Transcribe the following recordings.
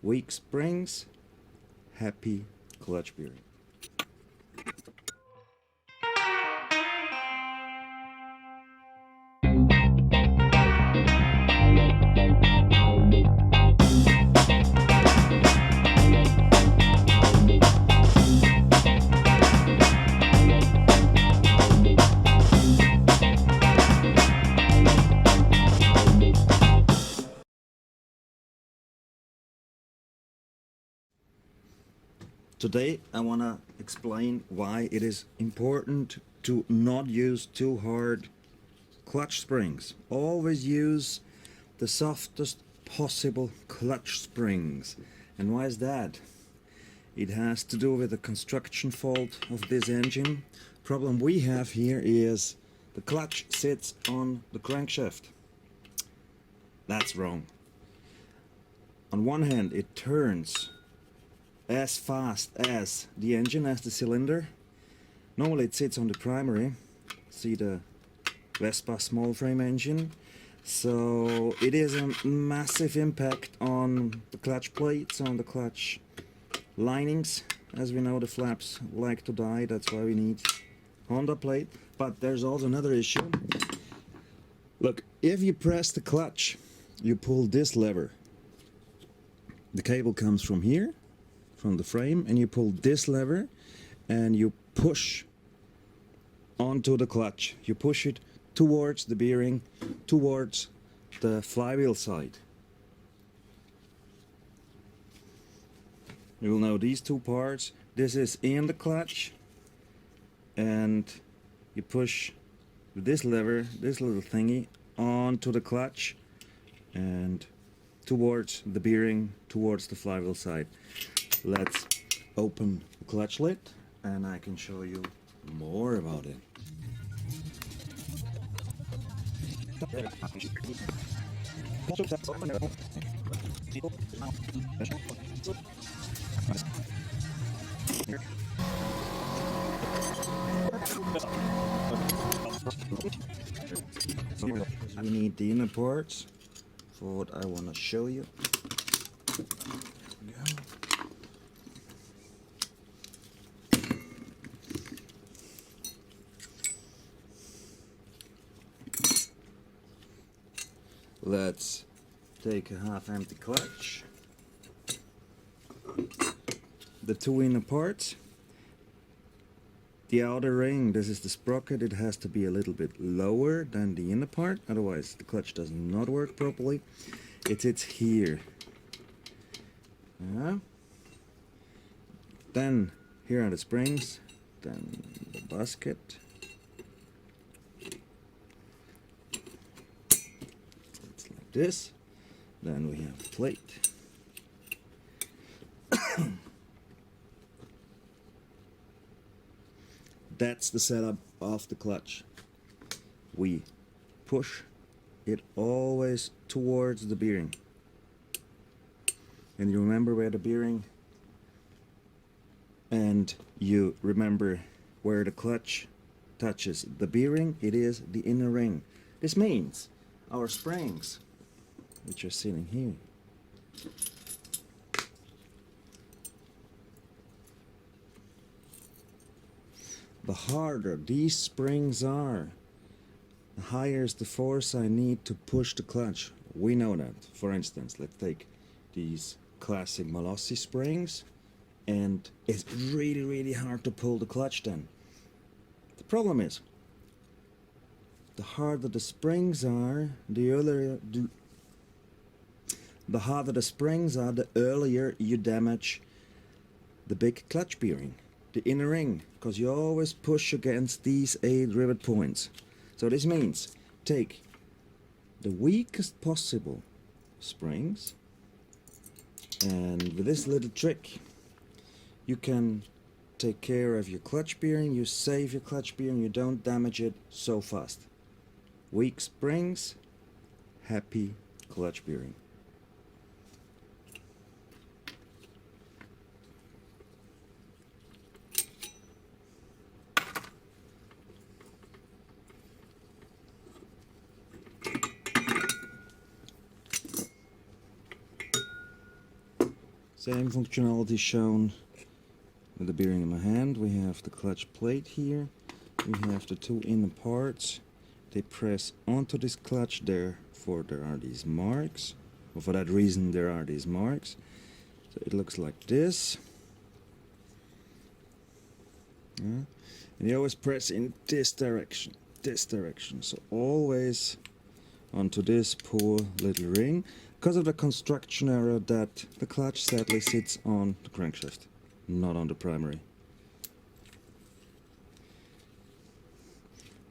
weak springs, happy clutch bearing. Today I want to explain why it is important to not use too hard clutch springs. Always use the softest possible clutch springs. And why is that? It has to do with the construction fault of this engine. Problem we have here is the clutch sits on the crankshaft. That's wrong. On one hand it turns as fast as the engine, as the cylinder. Normally it sits on the primary. See the Vespa small frame engine. So it is a massive impact on the clutch plates, on the clutch linings. As we know, the flaps like to die, that's why we need Honda plate. But there's also another issue. Look, if you press the clutch, you pull this lever. The cable comes from here, from the frame, and you pull this lever and you push onto the clutch. You push it towards the bearing, towards the flywheel side. You will know these two parts. This is in the clutch, and you push this lever, this little thingy, onto the clutch and towards the bearing, towards the flywheel side. Let's open the clutch lid and I can show you more about it. We need the inner parts for what I want to show you. Let's take a half empty clutch. The two inner parts. The outer ring, this is the sprocket, it has to be a little bit lower than the inner part, otherwise the clutch does not work properly. It sits here. Then here are the springs, then the basket. It's like this. Then we have the plate. That's the setup of the clutch. We push it always towards the bearing. And you remember where the bearing, and you remember where the clutch touches the bearing, it is the inner ring. This means our springs, which are sitting here, the harder these springs are, the higher is the force I need to push the clutch. We know that. For instance, let's take these classic Molossi springs, and it's really hard to pull the clutch then. The problem is, the harder the springs are, the harder the springs are, the earlier you damage the big clutch bearing, the inner ring, because you always push against these 8 rivet points. So this means take the weakest possible springs, and with this little trick you can take care of your clutch bearing, you save your clutch bearing, you don't damage it so fast. Weak springs, happy clutch bearing. Same functionality shown with the bearing in my hand. We have the clutch plate here. We have the two inner parts. They press onto this clutch, therefore there are these marks. Or for that reason there are these marks. So it looks like this. Yeah. And you always press in this direction. So always onto this poor little ring, because of the construction error that the clutch sadly sits on the crankshaft, not on the primary.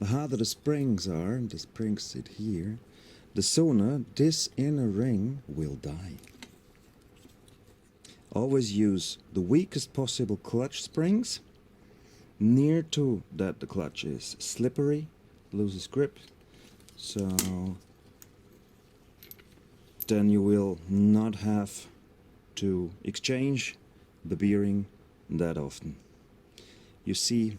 The harder the springs are, and the springs sit here, the sooner this inner ring will die. Always use the weakest possible clutch springs, near to that the clutch is slippery, loses grip, so then you will not have to exchange the bearing that often. You see,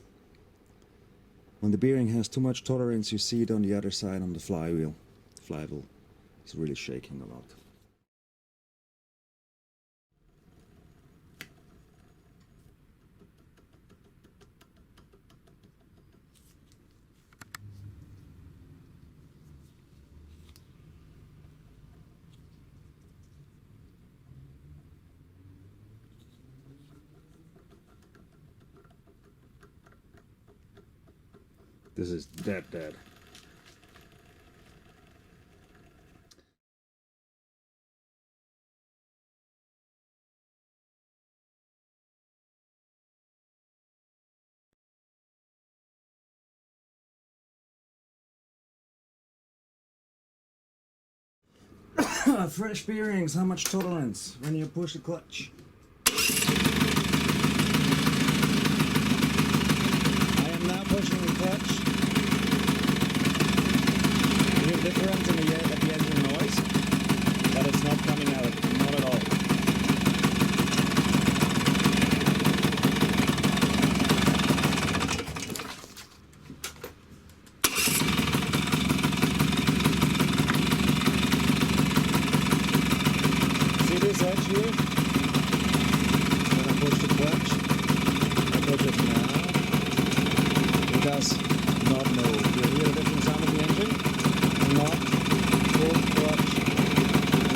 when the bearing has too much tolerance, you see it on the other side on the flywheel. The flywheel is really shaking a lot. This is dead. Fresh bearings, how much tolerance when you push the clutch? I am now pushing the clutch. You hear difference in the engine noise, but it's not coming out, not at all. See this edge here? When I push the clutch, I push it now. It does not move. You hear the different sound of the engine? Not full clutch,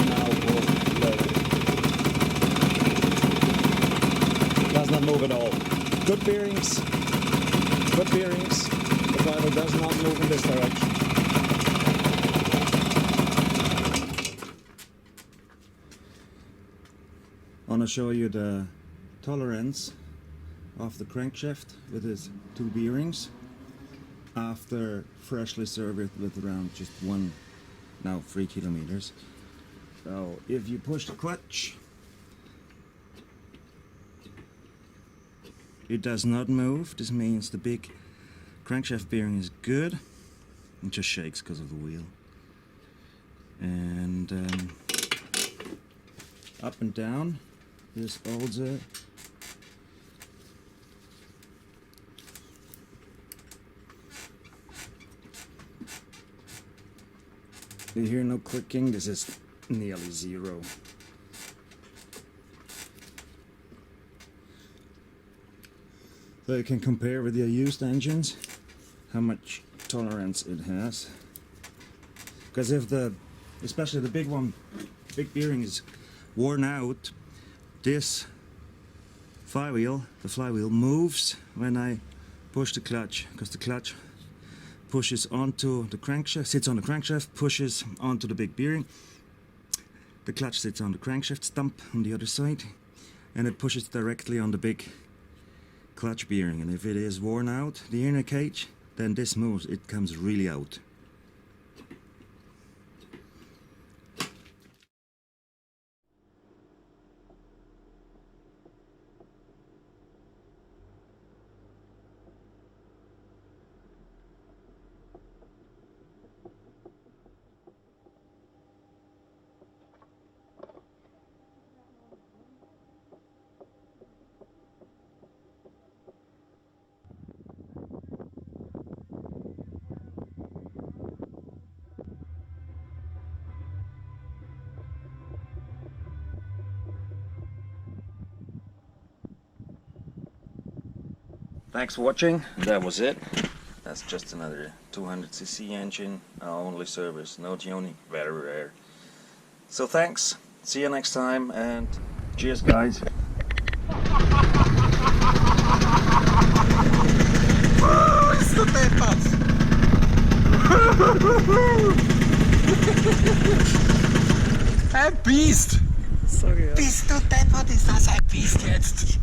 now full lever. Does not move at all. Good bearings. The flywheel does not move in this direction. I want to show you the tolerance of the crankshaft with its two bearings after freshly serviced with around just 3 kilometers. So if you push the clutch, it does not move. This means the big crankshaft bearing is good. It just shakes because of the wheel. And up and down is also you hear no clicking. This is nearly zero. So you can compare with your used engines how much tolerance it has. Because if especially the big bearing is worn out, this flywheel, the flywheel moves when I push the clutch, because the clutch pushes onto the crankshaft, sits on the crankshaft, pushes onto the big bearing. The clutch sits on the crankshaft stump on the other side, and it pushes directly on the big clutch bearing. And if it is worn out, the inner cage, then this moves, it comes really out. Thanks for watching. That was it. That's just another 200cc engine. I only service, no tuning, very rare. So thanks, see you next time, and cheers guys. Bist du deppert? Ein Biest! Sorry, ja. Bist du deppert? Ist das ein Biest jetzt?